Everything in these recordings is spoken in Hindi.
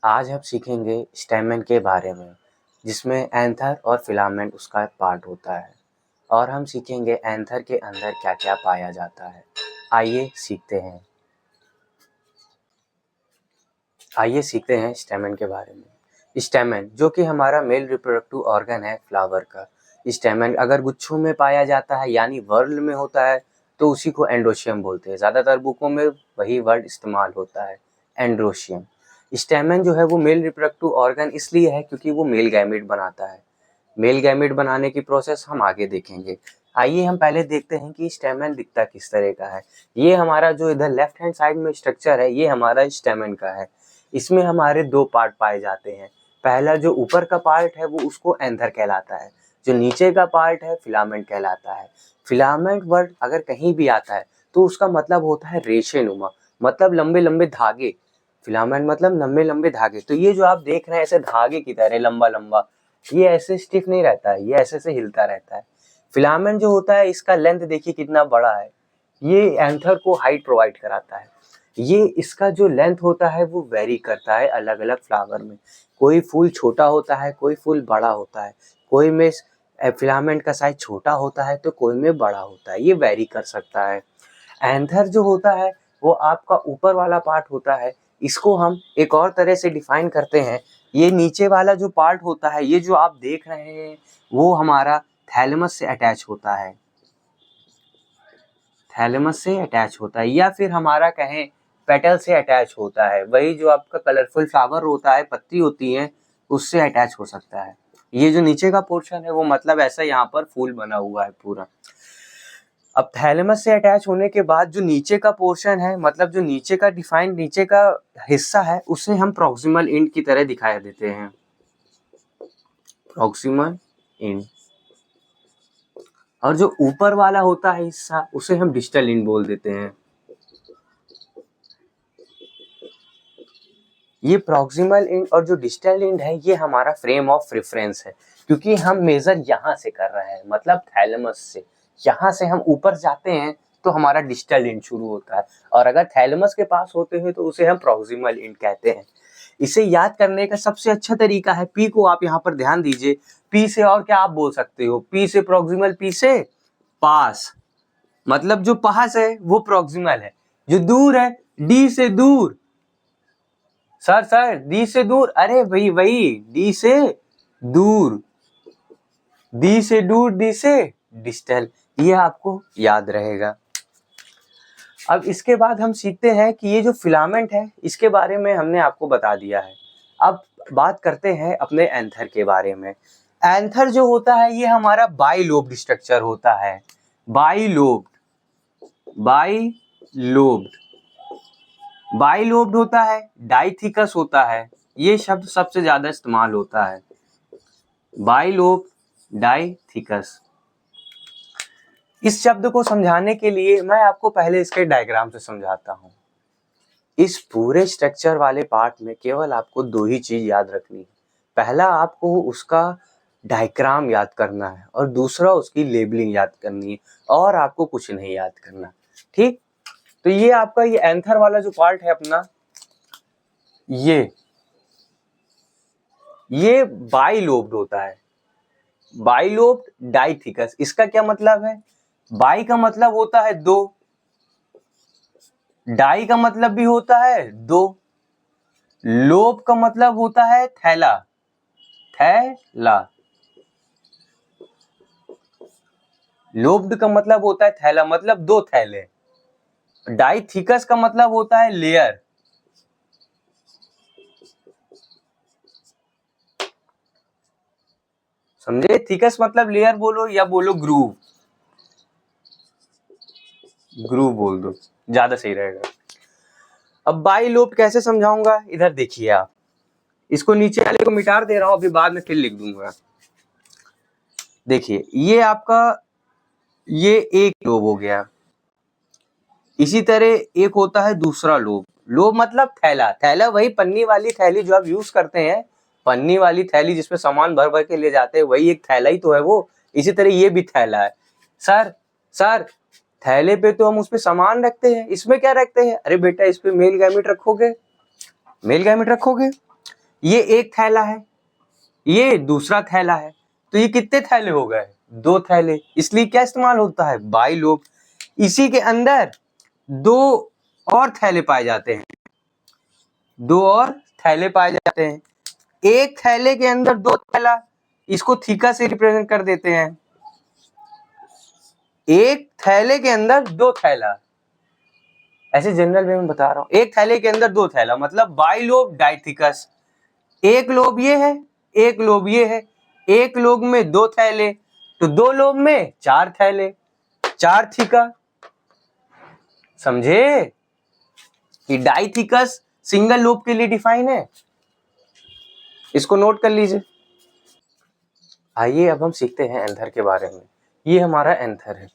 आज हम सीखेंगे स्टेमन के बारे में, जिसमें एंथर और फिलामेंट उसका पार्ट होता है, और हम सीखेंगे एंथर के अंदर क्या क्या पाया जाता है। आइए सीखते हैं स्टेमन के बारे में। स्टेमन जो कि हमारा मेल रिप्रोडक्टिव ऑर्गन है फ्लावर का। स्टेमन अगर गुच्छों में पाया जाता है यानी वर्ल में होता है तो उसी को एंड्रोशियम बोलते हैं। ज़्यादातर बुकों में वही वर्ड इस्तेमाल होता है, एंड्रोशियम। स्टेमन जो है वो मेल रिप्रोडक्टिव ऑर्गन इसलिए है क्योंकि वो मेल गैमेट बनाता है। मेल गैमेट बनाने की प्रोसेस हम आगे देखेंगे। आइए हम पहले देखते हैं कि स्टेमन दिखता किस तरह का है। ये हमारा जो इधर लेफ्ट हैंड साइड में स्ट्रक्चर है ये हमारा स्टेमन का है। इसमें हमारे दो पार्ट पाए जाते हैं। पहला जो ऊपर का पार्ट है वो उसको एंथर कहलाता है, जो नीचे का पार्ट है फिलामेंट कहलाता है। फिलामेंट वर्ड अगर कहीं भी आता है तो उसका मतलब होता है रेशेनुमा, मतलब लंबे लंबे धागे। फिलामेंट मतलब लंबे लंबे धागे। तो ये जो आप देख रहे हैं ऐसे धागे की तरह लंबा लंबा, ये ऐसे स्टिफ नहीं रहता है, ये ऐसे से हिलता रहता है। फिलामेंट जो होता है इसका लेंथ देखिए कितना बड़ा है, ये एंथर को हाइट प्रोवाइड कराता है। ये इसका जो लेंथ होता है वो वेरी करता है अलग अलग फ्लावर में। कोई फूल छोटा होता है, कोई फूल बड़ा होता है, कोई में फिलामेंट का साइज छोटा होता है तो कोई में बड़ा होता है, ये वेरी कर सकता है। एंथर जो होता है वो आपका ऊपर वाला पार्ट होता है। इसको हम एक और तरह से डिफाइन करते हैं। ये नीचे वाला जो पार्ट होता है, ये जो आप देख रहे हैं वो हमारा थैलेमस से अटैच होता है, थैलेमस से अटैच होता है, या फिर हमारा कहें पेटल से अटैच होता है। वही जो आपका कलरफुल फ्लावर होता है, पत्ती होती है, उससे अटैच हो सकता है। ये जो नीचे का पोर्शन है वो मतलब ऐसा यहाँ पर फूल बना हुआ है पूरा। अब थैलेमस से अटैच होने के बाद जो नीचे का पोर्शन है, मतलब जो नीचे का डिफाइंड नीचे का हिस्सा है, उसे हम प्रॉक्सिमल एंड की तरह दिखाई देते हैं, प्रॉक्सिमल एंड। और जो ऊपर वाला होता है हिस्सा उसे हम डिस्टल एंड बोल देते हैं। ये प्रॉक्सिमल एंड और जो डिस्टल एंड है ये हमारा फ्रेम ऑफ रेफरेंस है, क्योंकि हम मेजर यहाँ से कर रहे हैं, मतलब थैलेमस से। यहाँ से हम ऊपर जाते हैं तो हमारा डिस्टल एंड शुरू होता है, और अगर थैलेमस के पास होते हैं तो उसे हम प्रॉक्सिमल एंड कहते हैं। इसे याद करने का सबसे अच्छा तरीका है, पी को आप यहाँ पर ध्यान दीजिए। पी से और क्या आप बोल सकते हो, पी से प्रॉक्सिमल, पी से पास, मतलब जो पास है वो प्रॉक्सिमल है, जो दूर है डी से दूर। सर डी से दूर, अरे वही डी से दूर, डी से दूर, डी से डिस्टल, ये आपको याद रहेगा। अब इसके बाद हम सीखते हैं कि ये जो फिलामेंट है इसके बारे में हमने आपको बता दिया है। अब बात करते हैं अपने एंथर के बारे में। एंथर जो होता है ये हमारा बाइलोब्ड स्ट्रक्चर होता है, बाइलोब्ड, बाइलोब्ड, बाइलोब्ड होता है, डाइथिकस होता है, ये शब्द सबसे ज्यादा इस्तेमाल होता है, बाइलोब, डाइथिकस। इस शब्द को समझाने के लिए मैं आपको पहले इसके डायग्राम से समझाता हूँ। इस पूरे स्ट्रक्चर वाले पार्ट में केवल आपको दो ही चीज याद रखनी है। पहला आपको उसका डायग्राम याद करना है और दूसरा उसकी लेबलिंग याद करनी है, और आपको कुछ नहीं याद करना, ठीक। तो ये आपका ये एंथर वाला जो पार्ट है अपना, ये बाइलोब्ड होता है, बाइलोब्ड डाइथिकस। इसका क्या मतलब है, बाई का मतलब होता है दो, डाई का मतलब भी होता है दो, लोब का मतलब होता है थैला, थैला, लोब्ड का मतलब होता है थैला, मतलब दो थैले। डाइथिकस का मतलब होता है लेयर, समझे। थिकस मतलब लेयर बोलो या बोलो ग्रूव, ग्रूव बोल दो ज्यादा सही रहेगा। अब बाइलोब्ड कैसे समझाऊंगा, इधर देखिए आप, इसको नीचे वाले को मिटा दे रहा हूं, अभी बाद में फिर लिख दूंगा। देखिए ये आपका ये एक लोब हो गया, इसी तरह एक होता है दूसरा लोब। लोब मतलब थैला, थैला वही पन्नी वाली थैली जो आप यूज करते हैं, पन्नी वाली थैली जिसमें सामान भर भर के ले जाते हैं, वही एक थैला ही तो है वो। इसी तरह ये भी थैला है। सर थैले पे तो हम उस पे सामान रखते हैं, इसमें क्या रखते हैं, अरे बेटा इस पे मेल गैमेट रखोगे, मेल गैमेट रखोगे। ये एक थैला है, ये दूसरा थैला है, तो ये कितने थैले हो गए? 2 थैले। इसलिए क्या इस्तेमाल होता है? बाइलोब। इसी के अंदर 2 और थैले पाए जाते हैं, 2 और थैले पाए जाते हैं। एक थैले के अंदर 2 थैला, इसको थीका से रिप्रेजेंट कर देते हैं। एक थैले के अंदर 2 थैला, ऐसे जनरल वे में बता रहा हूं। एक थैले के अंदर 2 थैला मतलब बाइलोब डाइथिकस। एक लोब ये है, एक लोब ये है, एक लोब में 2 थैले, तो 2 लोब में 4 थैले, 4 थीका। समझे कि डाइथिकस सिंगल लोब के लिए डिफाइन है, इसको नोट कर लीजिए। आइए अब हम सीखते हैं एंथर के बारे में। ये हमारा एंथर है,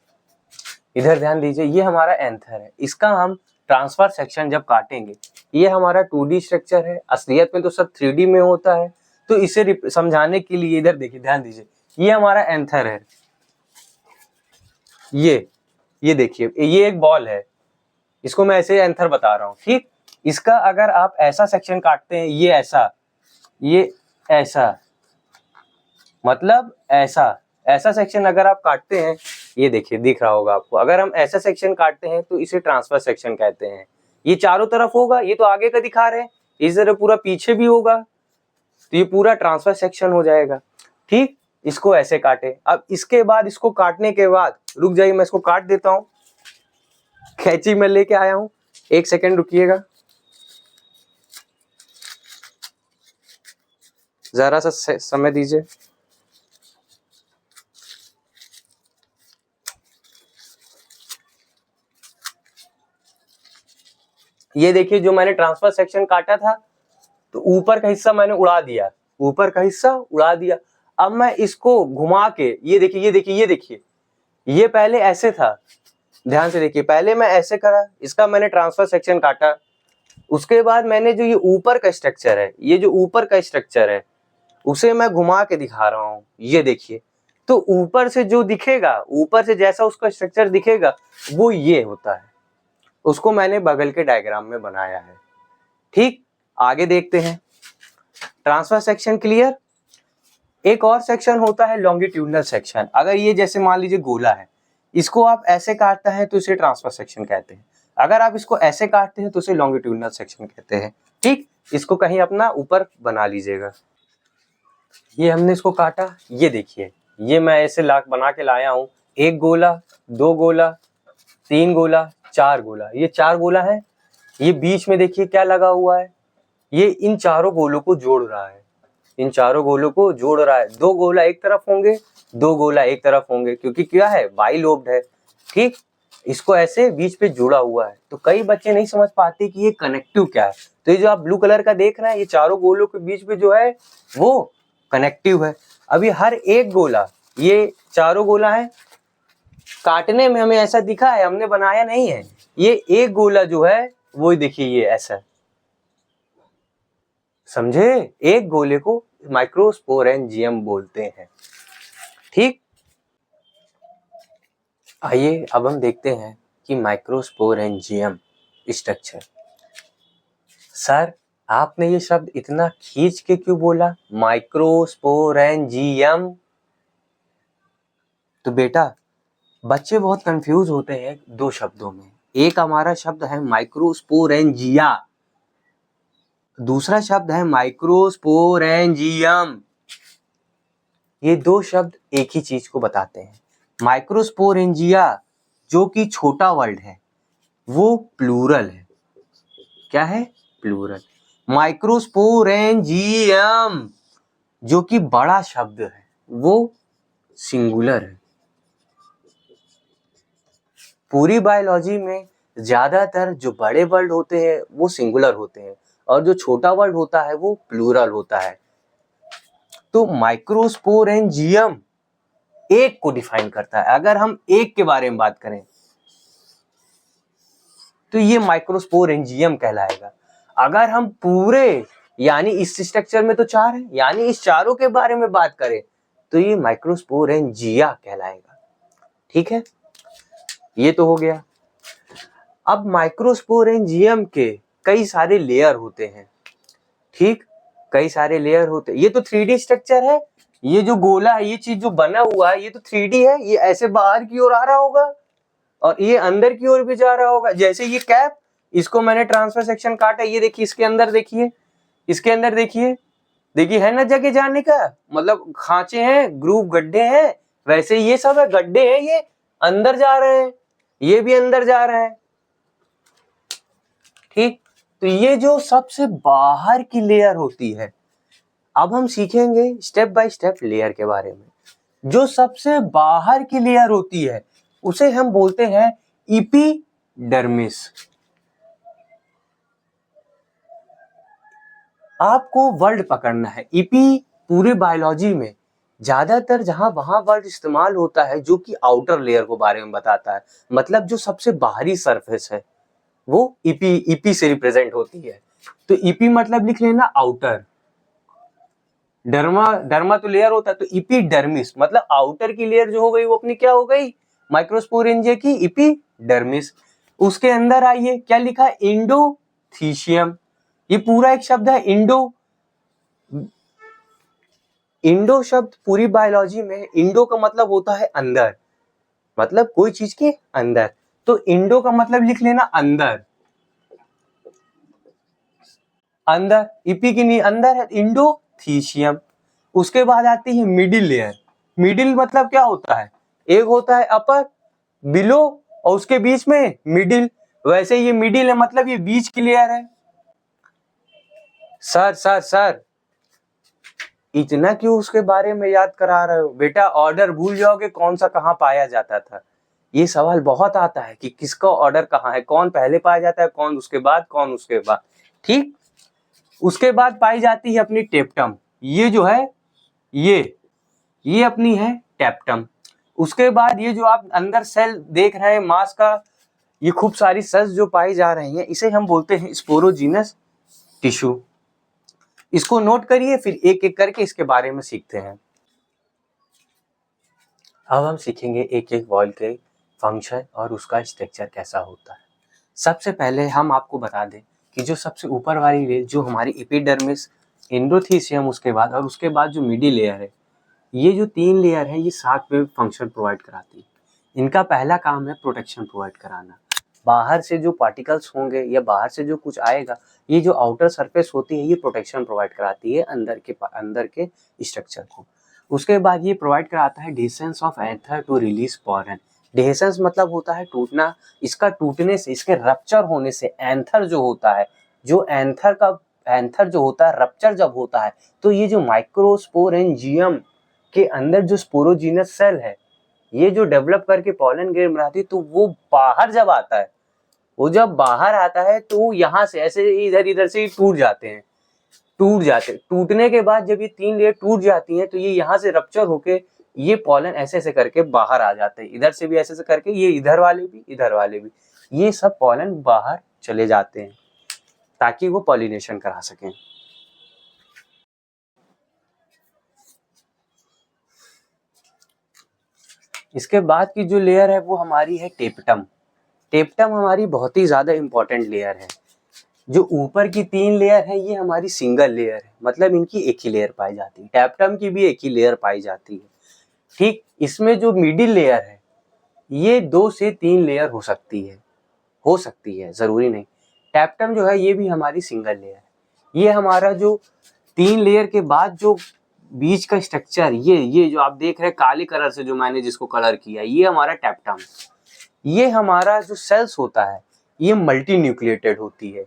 इधर ध्यान दीजिए, ये हमारा एंथर है। इसका हम ट्रांसफर सेक्शन जब काटेंगे, ये हमारा 2D स्ट्रक्चर है, असलियत में तो सब 3D में होता है। तो इसे समझाने के लिए इधर देखिए, ध्यान दीजिए, ये हमारा एंथर है। ये देखिए, ये एक बॉल है, इसको मैं ऐसे एंथर बता रहा हूँ, ठीक। इसका अगर आप ऐसा सेक्शन काटते हैं, ये ऐसा मतलब ऐसा सेक्शन अगर आप काटते हैं, ये देखिए दिख रहा होगा आपको, अगर हम ऐसा सेक्शन काटते हैं तो इसे ट्रांसफर सेक्शन कहते हैं। ये चारों तरफ होगा, ये तो आगे का दिखा रहे हैं, इस तरह पूरा पीछे भी होगा, तो ये पूरा ट्रांसफर सेक्शन हो जाएगा, ठीक। इसको ऐसे काटे। अब इसके बाद, इसको काटने के बाद, रुक जाइए मैं इसको काट देता हूँ, कैंची में लेके आया हूँ, 1 सेकेंड रुकिएगा, जरा सा समय दीजिए। ये देखिए, जो मैंने ट्रांसफर सेक्शन काटा था, तो ऊपर का हिस्सा मैंने उड़ा दिया, ऊपर का हिस्सा उड़ा दिया। अब मैं इसको घुमा के, ये देखिए, ये पहले ऐसे था, ध्यान से देखिए, पहले मैं ऐसे करा, इसका मैंने ट्रांसफर सेक्शन काटा। उसके बाद मैंने जो ये ऊपर का स्ट्रक्चर है, ये जो ऊपर का स्ट्रक्चर है, उसे मैं घुमा के दिखा रहा हूँ, ये देखिए। तो ऊपर से जो दिखेगा, ऊपर से जैसा उसका स्ट्रक्चर दिखेगा, वो ये होता है, उसको मैंने बगल के डायग्राम में बनाया है, ठीक। आगे देखते हैं, ट्रांसफर सेक्शन क्लियर। एक और सेक्शन होता है लॉन्गिट्यूडनल सेक्शन। अगर ये जैसे मान लीजिए गोला है, इसको आप ऐसे काटते हैं तो इसे ट्रांसफर सेक्शन कहते हैं, अगर आप इसको ऐसे काटते हैं तो इसे लॉन्गिट्यूडनल सेक्शन कहते हैं, ठीक। इसको कहीं अपना ऊपर बना लीजिएगा। ये हमने इसको काटा, ये देखिए, ये मैं ऐसे लाख बना के लाया हूँ, 1 गोला, 2 गोला, 3 गोला, 4 गोला, ये 4 गोला है। ये बीच में देखिए क्या लगा हुआ है, ये इन चारों गोलों को जोड़ रहा है, इन चारों गोलों को जोड़ रहा है। 2 गोला एक तरफ होंगे, 2 गोला एक तरफ होंगे, क्योंकि क्या है, बाइलोब्ड है, ठीक। इसको ऐसे बीच पे जुड़ा हुआ है। तो कई बच्चे नहीं समझ पाते कि ये कनेक्टिव क्या है। तो ये जो आप ब्लू कलर का देख रहे हैं, ये चारों गोलों के बीच में जो है वो कनेक्टिव है। अभी हर एक गोला, ये चारों गोला है, काटने में हमें ऐसा दिखा है, हमने बनाया नहीं है। ये एक गोला जो है वो देखिए, ये ऐसा, समझे, एक गोले को माइक्रोस्पोरेंजियम बोलते हैं, ठीक। आइए अब हम देखते हैं कि माइक्रोस्पोरेंजियम स्ट्रक्चर। सर, आपने ये शब्द इतना खींच के क्यों बोला, माइक्रोस्पोरेंजियम? तो बेटा, बच्चे बहुत कंफ्यूज होते हैं 2 शब्दों में। एक हमारा शब्द है माइक्रोस्पोरेंजिया, दूसरा शब्द है माइक्रोस्पोरेंजियम। ये 2 शब्द एक ही चीज को बताते हैं। माइक्रोस्पोरेंजिया जो कि छोटा वर्ड है, वो प्लूरल है। क्या है? प्लूरल। माइक्रोस्पोरेंजियम जो कि बड़ा शब्द है, वो सिंगुलर है। पूरी बायोलॉजी में ज्यादातर जो बड़े वर्ड होते हैं वो सिंगुलर होते हैं, और जो छोटा वर्ड होता है वो प्लूरल होता है। तो माइक्रोस्पोरेंजियम एक को डिफाइन करता है। अगर हम एक के बारे में बात करें तो ये माइक्रोस्पोरेंजियम कहलाएगा। अगर हम पूरे, यानी इस स्ट्रक्चर में तो 4 है, यानी इस चारों के बारे में बात करें तो ये माइक्रोस्पोरेंजिया कहलाएगा, ठीक है। ये तो हो गया। अब माइक्रोस्पोरेंजियम के कई सारे लेयर होते हैं, ठीक। कई सारे लेयर होते हैं। ये तो 3D स्ट्रक्चर है, ये जो गोला है, ये चीज जो बना हुआ है, ये तो 3D है, ये ऐसे बाहर की ओर आ रहा होगा और ये अंदर की ओर भी जा रहा होगा। जैसे ये कैप, इसको मैंने ट्रांसफर सेक्शन काटा, ये देखिए इसके अंदर देखिए, इसके अंदर देखिए, देखिए है ना जगह जाने का, मतलब खांचे हैं, ग्रूव गड्ढे हैं, वैसे ये सब है, गड्ढे हैं, ये अंदर जा रहे हैं, ये भी अंदर जा रहा है। ठीक, तो ये जो सबसे बाहर की लेयर होती है, अब हम सीखेंगे स्टेप बाय स्टेप लेयर के बारे में। जो सबसे बाहर की लेयर होती है उसे हम बोलते हैं इपिडर्मिस। आपको वर्ड पकड़ना है, इपी पूरे बायोलॉजी में ज्यादातर जहां वहां वर्ड इस्तेमाल होता है जो कि आउटर लेयर को बारे में बताता है, मतलब जो सबसे बाहरी सरफेस है वो इपी से रिप्रेजेंट होती है। तो इपी मतलब लिख लेना आउटर, डर्मा तो लेयर होता है, तो इपिडर्मिस मतलब आउटर की लेयर जो हो गई वो अपनी क्या हो गई, माइक्रोस्पोरेंजिया की इपिडर्मिस। उसके अंदर आइए क्या लिखा है, इंडोथीशियम। ये पूरा एक शब्द है इंडो शब्द पूरी बायोलॉजी में इंडो का मतलब होता है अंदर, मतलब कोई चीज के अंदर, तो इंडो का मतलब लिख लेना अंदर, अंदर इपी की नहीं अंदर है, इंडोथीशियम। उसके बाद आती है मिडिल लेयर। मिडिल मतलब क्या होता है, एक होता है अपर, बिलो और उसके बीच में मिडिल, वैसे ये मिडिल है मतलब ये बीच की लेयर है। सर इतना क्यों उसके बारे में याद करा रहे हो बेटा, ऑर्डर भूल जाओगे कौन सा कहाँ पाया जाता था। ये सवाल बहुत आता है कि किसका ऑर्डर कहाँ है, कौन पहले पाया जाता है, कौन उसके बाद, कौन उसके बाद। ठीक, उसके बाद पाई जाती है अपनी टेप्टम, ये जो है ये अपनी है टेप्टम। उसके बाद ये जो आप अंदर सेल देख रहे हैं मांस का, ये खूब सारी सेल्स जो पाई जा रही हैं, इसे हम बोलते हैं स्पोरोजीनस टिश्यू। इसको नोट करिए, फिर एक एक करके इसके बारे में सीखते हैं। अब हम सीखेंगे एक एक वॉल के फंक्शन और उसका स्ट्रक्चर कैसा होता है। सबसे पहले हम आपको बता दें कि जो सबसे ऊपर वाली लेयर जो हमारी एपिडर्मिस, एंडोथीसियम, उसके बाद और उसके बाद जो मिडिल लेयर है, ये जो 3 लेयर है ये साथ में फंक्शन प्रोवाइड कराती है। इनका पहला काम है प्रोटेक्शन प्रोवाइड कराना। बाहर से जो पार्टिकल्स होंगे या बाहर से जो कुछ आएगा, ये जो आउटर सरफेस होती है ये प्रोटेक्शन प्रोवाइड कराती है अंदर के स्ट्रक्चर को। उसके बाद ये प्रोवाइड कराता है dehiscence of anther to release pollen. Dehiscence मतलब होता है टूटना, इसका टूटने से, इसके रप्चर होने से एंथर जो होता है, जो एंथर जो होता है रप्चर जब होता है, तो ये जो माइक्रोस्पोरेंजियम के अंदर जो स्पोरोजीनस सेल है, ये जो डेवलप करके पॉलन ग्रेन बनाती है, तो वो बाहर जब आता है, वो जब बाहर आता है तो यहाँ से ऐसे इधर से टूट जाते, टूटने के बाद जब ये 3 लेयर टूट जाती हैं तो ये यहाँ से रप्चर होके ये पॉलन ऐसे ऐसे करके बाहर आ जाते हैं, इधर से भी ऐसे ऐसे करके, ये इधर वाले भी, ये सब पॉलन बाहर चले जाते हैं ताकि वो पॉलिनेशन करा सकें। इसके बाद की जो लेयर है वो हमारी है टेप्टम। टेप्टम हमारी बहुत ही ज्यादा इंपॉर्टेंट लेयर है। जो ऊपर की 3 लेयर है ये हमारी सिंगल लेयर है, मतलब इनकी एक ही लेयर पाई जाती है, टेप्टम की भी एक ही लेयर पाई जाती है। ठीक, इसमें जो मिडिल लेयर है ये 2 से 3 लेयर हो सकती है, जरूरी नहीं। टेप्टम जो है ये भी हमारी सिंगल लेयर है। ये हमारा जो 3 लेयर के बाद जो बीच का स्ट्रक्चर, ये जो आप देख रहे हैं काले कलर से, जो मैंने जिसको कलर किया, ये हमारा टेप्टम। ये हमारा जो सेल्स होता है ये मल्टी न्यूक्लिएटेड होती है।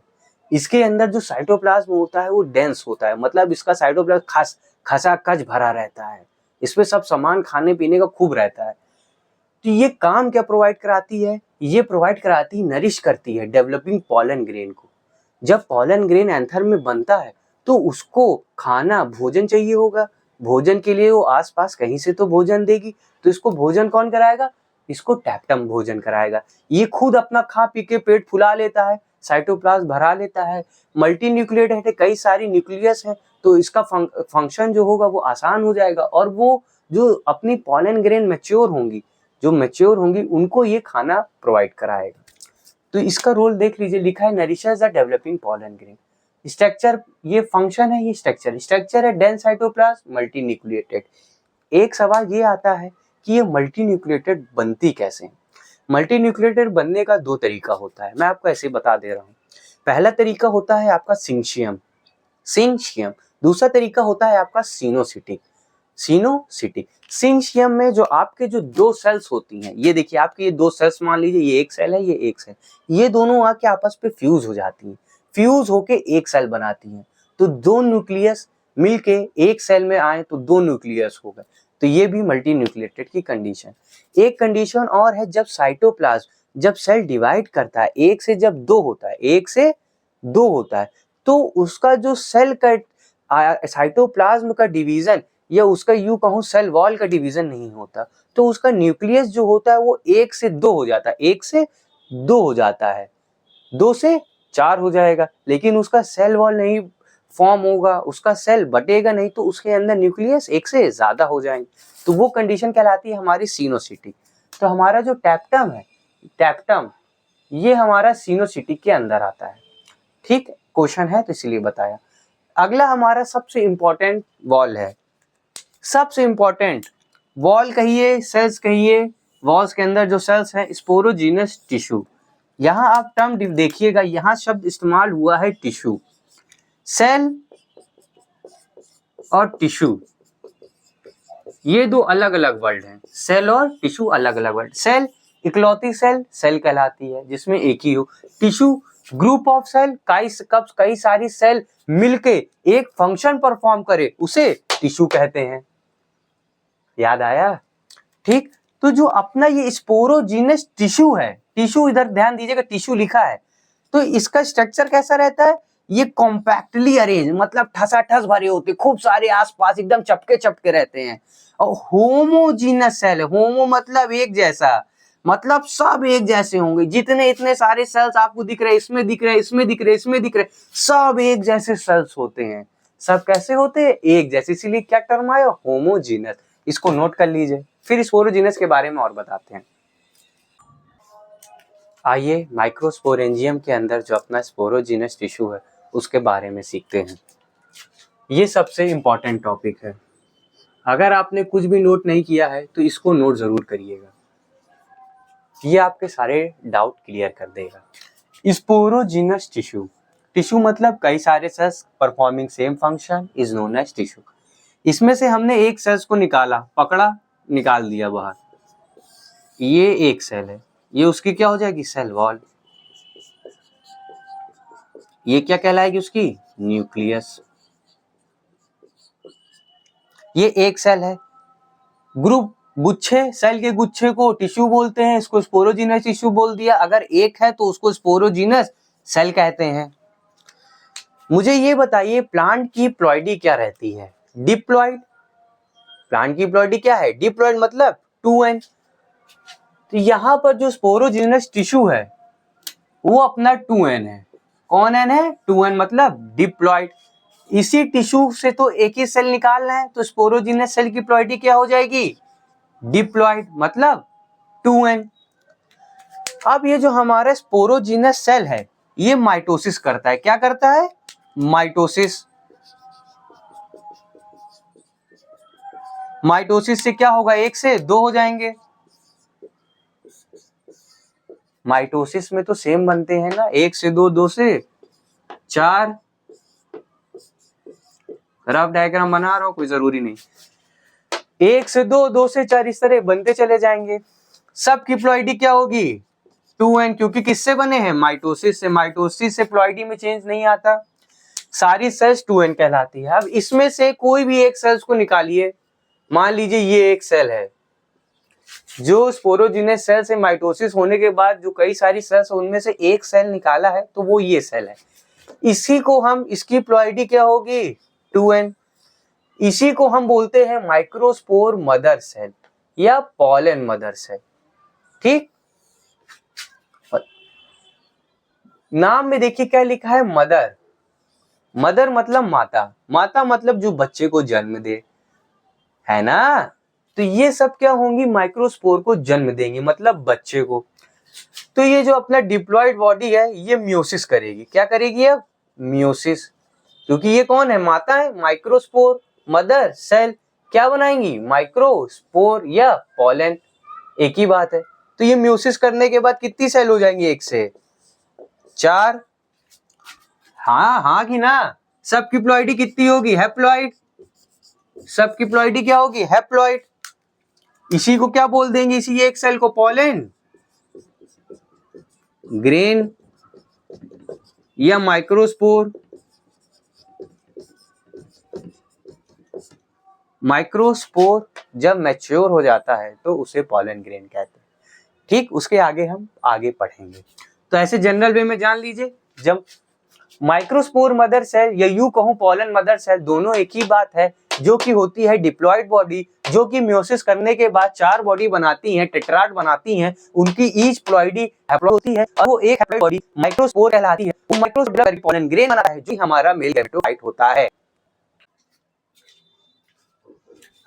इसके अंदर जो साइटोप्लाज्म होता है वो डेंस होता है, मतलब इसका साइटोप्लाज्म खचाखच भरा रहता है, इसमें सब सामान खाने पीने का खूब रहता है। तो ये काम क्या प्रोवाइड कराती है, ये प्रोवाइड कराती है, नरिश करती है डेवलपिंग पॉलन ग्रेन को। जब पॉलन ग्रेन एंथर में बनता है तो उसको खाना भोजन चाहिए होगा, भोजन के लिए वो आसपास कहीं से तो भोजन देगी, तो इसको भोजन कौन कराएगा, इसको टेप्टम भोजन कराएगा। ये खुद अपना खा पी के पेट फुला लेता है, साइटोप्लाज्म भरा लेता है, मल्टी न्यूक्लिएटेड है, कई सारी न्यूक्लियस है, तो इसका फंक्शन जो होगा वो आसान हो जाएगा, और वो जो अपनी पॉलन ग्रेन मैच्योर होंगी उनको ये खाना प्रोवाइड कराएगा। तो इसका रोल देख लीजिए, लिखा है nourishes the developing pollen grain. Structure, ये फंक्शन है, ये स्ट्रक्चर है डेंस साइटोप्लाज्म मल्टी न्यूक्लिएटेड। एक सवाल ये आता है कि ये मल्टी न्यूक्लिएटेड बनती कैसे है। मल्टी न्यूक्लिएटेड बनने का दो तरीका होता है, मैं आपको ऐसे बता दे रहा हूँ। पहला तरीका होता है आपका सिंशियम, दूसरा तरीका होता है आपका सिनोसिटिक। सिंशियम में जो आपके जो दो सेल्स होती हैं, ये देखिए आपके ये दो सेल्स मान लीजिए, ये एक सेल है, ये एक सेल, ये दोनों आके आपस पे फ्यूज हो जाती हैं, फ्यूज होके एक सेल बनाती हैं। तो दो न्यूक्लियस मिलके एक सेल में आए तो दो न्यूक्लियस हो गए, तो ये भी मल्टी न्यूक्लिएटेड की कंडीशन। एक कंडीशन और है, जब साइटोप्लाज्म जब सेल डिवाइड करता है, एक से जब दो होता है, एक से दो होता है, तो उसका जो सेल का साइटोप्लाज्म का डिवीजन या उसका यूं कहूं सेल वॉल का डिवीजन नहीं होता, तो उसका न्यूक्लियस जो होता है वो एक से दो हो जाता है, एक से दो हो जाता है, दो से चार हो जाएगा, लेकिन उसका सेल वॉल नहीं फॉर्म होगा, उसका सेल बटेगा नहीं, तो उसके अंदर न्यूक्लियस एक से ज्यादा हो जाएंगे, तो वो कंडीशन कहलाती है हमारी सिनोसिटी। तो हमारा जो टैप्टम है, टैप्टम ये हमारा सिनोसिटी के अंदर आता है। ठीक, क्वेश्चन है तो इसलिए बताया। अगला हमारा सबसे इंपॉर्टेंट वॉल है, सबसे इंपॉर्टेंट वॉल कहिए, सेल्स कहिए, वॉल्स के अंदर जो सेल्स हैं, स्पोरोजीनस टिश्यू। यहाँ आप टर्म देखिएगा, यहाँ शब्द इस्तेमाल हुआ है टिश्यू। सेल और टिश्यू ये दो अलग अलग वर्ड हैं, सेल और टिश्यू अलग अलग वर्ड। सेल इकलौती सेल कहलाती है जिसमें एक ही हो। टिश्यू ग्रुप ऑफ सेल, कई सारी सेल मिलके एक फंक्शन परफॉर्म करे, उसे टिश्यू कहते हैं। याद आया? ठीक, तो जो अपना ये स्पोरोजीनस टिश्यू है, टिश्यू इधर ध्यान दीजिएगा, टिश्यू लिखा है, तो इसका स्ट्रक्चर कैसा रहता है, ये कॉम्पैक्टली अरेंज, मतलब ठसाठस भरे होते, खूब सारे आसपास एकदम चपके चपके रहते हैं। और होमोजीनस सेल, होमो मतलब एक जैसा, मतलब सब एक जैसे होंगे, जितने इतने सारे सेल्स आपको दिख रहे, इसमें दिख रहे, इसमें दिख रहे, इसमें दिख रहे, सब एक जैसे सेल्स होते हैं। सब कैसे होते हैं, एक जैसे, इसीलिए क्या टर्म आया, होमोजीनस। इसको नोट कर लीजिए, फिर स्पोरोजीनस के बारे में और बताते हैं। आइए माइक्रोस्पोरेंजियम के अंदर जो अपना स्पोरोजीनस टिश्यू है उसके बारे में सीखते हैं। ये सबसे इम्पॉर्टेंट टॉपिक है, अगर आपने कुछ भी नोट नहीं किया है तो इसको नोट जरूर करिएगा, ये आपके सारे डाउट क्लियर कर देगा। स्पोरोजीनस टिश्यू, टिश्यू मतलब कई सारे cells performing same function is known as tissue. इसमें से हमने एक सेल्स को निकाला, पकड़ा, निकाल दिया बाहर, ये एक सेल है, ये उसकी क्या हो जाएगी, सेल वॉल। ये क्या कहलाएगी, उसकी न्यूक्लियस। ये एक सेल है, ग्रुप गुच्छे, सेल के गुच्छे को टिश्यू बोलते हैं, इसको स्पोरोजीनस टिश्यू बोल दिया। अगर एक है तो उसको स्पोरोजीनस सेल कहते हैं। मुझे ये बताइए प्लांट की प्लॉइडी क्या रहती है, डिप्लॉइड। प्लांट की प्लॉइडी क्या है, डिप्लॉइड मतलब 2n। तो यहाँ पर जो स्पोरोजीनस टिश्यू है वो अपना 2n है। कौन n है, 2n मतलब डिप्लॉइड। इसी टिश्यू से तो एक ही सेल निकालना है, तो स्पोरोजीनस सेल की प्लॉइडी क्या हो जाएगी, डिप्लॉइड मतलब 2n। अब ये जो हमारा स्पोरोजीनस सेल है ये माइटोसिस करता है, क्या करता है, माइटोसिस। माइटोसिस से क्या होगा, एक से दो हो जाएंगे। माइटोसिस में तो सेम बनते हैं ना, एक से दो, दो से चार। रफ डायग्राम बना रहा हूं, कोई जरूरी नहीं, एक से दो, दो से चार, इस तरह बनते चले जाएंगे। सबकी प्लॉइडी क्या होगी, 2n, क्योंकि किससे बने हैं, माइटोसिस से। माइटोसिस से प्लॉइडी में चेंज नहीं आता, सारी सेल्स 2n कहलाती है। अब इसमें से कोई भी एक सेल्स को निकालिए, मान लीजिए ये एक सेल है, जो स्पोरोजीनस सेल से माइटोसिस होने के बाद जो कई सारी सेल्स, उनमें से एक सेल निकाला है, तो वो ये सेल है। इसी को हम, इसकी प्लॉइडी क्या होगी, 2n। इसी को हम बोलते हैं माइक्रोस्पोर मदर सेल या पॉलन मदर सेल। ठीक, नाम में देखिए क्या लिखा है, मदर। मदर मतलब माता, माता मतलब जो बच्चे को जन्म दे, है ना। तो ये सब क्या होंगी, माइक्रोस्पोर को जन्म देंगे, मतलब बच्चे को। तो ये जो अपना डिप्लॉइड बॉडी है ये मियोसिस करेगी, क्या करेगी, अब मियोसिस, क्योंकि ये कौन है, माता है, माइक्रोस्पोर, मदर सेल क्या बनाएंगी, माइक्रोस्पोर या पॉलन, एक ही बात है। तो ये मियोसिस करने के बाद कितनी सेल हो जाएंगी, 1 से 4। हाँ हाँ कि ना, सबकी प्लॉइडी कितनी होगी, हैप्लॉइड, सबकी प्लॉइडी क्या होगी, हैप्लॉइड। इसी को क्या बोल देंगे, इसी एक सेल को पॉलन ग्रेन या माइक्रोस्पोर। माइक्रोस्पोर जब मैच्योर हो जाता है तो उसे पॉलन ग्रेन कहते हैं। ठीक, उसके आगे हम आगे पढ़ेंगे। तो ऐसे जनरल वे में जान लीजिए, जब माइक्रोस्पोर मदर सेल या यूं कहूं पॉलन मदर सेल, दोनों एक ही बात है, जो कि होती है डिप्लॉइड बॉडी, जो कि मियोसिस करने के बाद 4 बॉडी बनाती हैं, टेट्राड बनाती हैं, उनकी ईच प्लॉइडी हैप्लॉइड होती है और वो एक हैप्लॉइड बॉडी माइक्रोस्पोर कहलाती है। वो माइक्रोस्पोर पॉलन ग्रेन बनाता है, जो हमारा मेल गैमेटोफाइट होता है।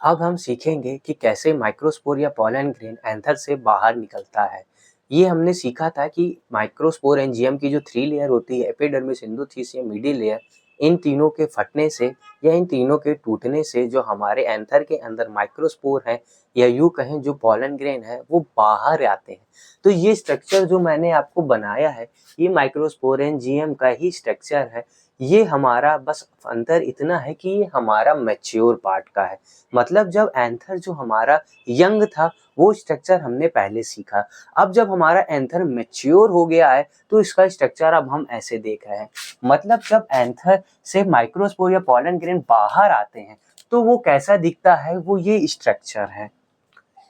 अब हम सीखेंगे कि कैसे माइक्रोस्पोर या पॉलन ग्रेन एंथर से बाहर निकलता है। ये हमने सीखा था कि माइक्रोस्पोर एंजियम की जो 3 लेयर होती है, एपिडर्मिस, इंडोथीसियम या मिडिल लेयर, इन तीनों के फटने से या इन तीनों के टूटने से जो हमारे एंथर के अंदर माइक्रोस्पोर है या यूं कहें जो पॉलन ग्रेन है वो बाहर आते हैं। तो ये स्ट्रक्चर जो मैंने आपको बनाया है, ये माइक्रोस्पोर एंजियम का ही स्ट्रक्चर है। ये हमारा बस अंतर इतना है कि ये हमारा मैच्योर पार्ट का है, मतलब जब एंथर जो हमारा यंग था वो स्ट्रक्चर हमने पहले सीखा। अब जब हमारा एंथर मैच्योर हो गया है तो इसका स्ट्रक्चर अब हम ऐसे देख रहे हैं। मतलब जब एंथर से माइक्रोस्पोर या पॉलन ग्रेन बाहर आते हैं तो वो कैसा दिखता है, वो ये स्ट्रक्चर है।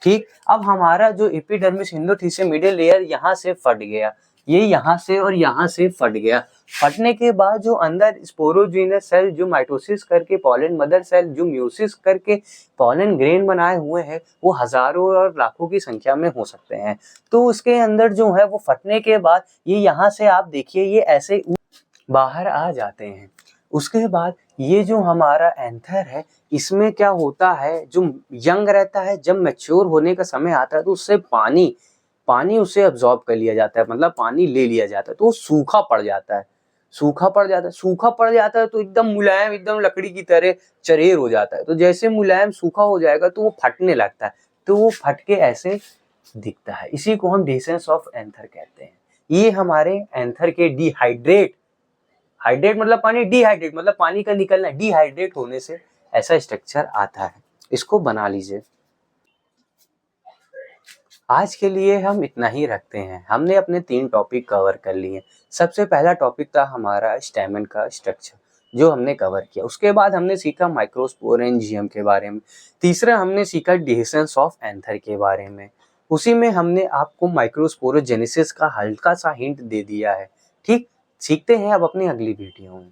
ठीक, अब हमारा जो एपिडर्मिस, इंडोथीसियम, मिडिल लेयर यहाँ से फट गया, ये यहाँ से और यहाँ से फट गया। फटने के बाद जो अंदर स्पोरोजिनस सेल जो माइटोसिस करके पॉलन मदर सेल जो मियोसिस करके पॉलन ग्रेन बनाए हुए हैं, वो हजारों और लाखों की संख्या में हो सकते हैं। तो उसके अंदर जो है वो फटने के बाद ये यहाँ से आप देखिए ये ऐसे बाहर आ जाते हैं। उसके बाद ये जो हमारा एंथर है, इसमें क्या होता है, जो यंग रहता है जब मैच्योर होने का समय आता है तो उससे पानी उसे अब्सॉर्ब कर लिया जाता है, मतलब पानी ले लिया जाता है, तो वो सूखा पड़ जाता है। सूखा पड़ जाता है तो एकदम मुलायम, एकदम लकड़ी की तरह चरेर हो जाता है। तो जैसे मुलायम सूखा हो जाएगा तो वो फटने लगता है, तो वो फट के ऐसे दिखता है। इसी को हम डिसेंस ऑफ एंथर कहते हैं। ये हमारे एंथर के हाइड्रेट मतलब पानी, डिहाइड्रेट मतलब पानी का निकलना, डिहाइड्रेट होने से ऐसा स्ट्रक्चर आता है। इसको बना लीजिए। आज के लिए हम इतना ही रखते हैं। हमने अपने 3 टॉपिक कवर कर लिए। सबसे पहला टॉपिक था हमारा स्टैमेन का स्ट्रक्चर, जो हमने कवर किया। उसके बाद हमने सीखा माइक्रोस्पोर एंजियम के बारे में। तीसरा हमने सीखा डिसेंस ऑफ एंथर के बारे में। उसी में हमने आपको माइक्रोस्पोरोजेनेसिस का हल्का सा हिंट दे दिया है। ठीक, सीखते हैं अब अपनी अगली वीडियो में।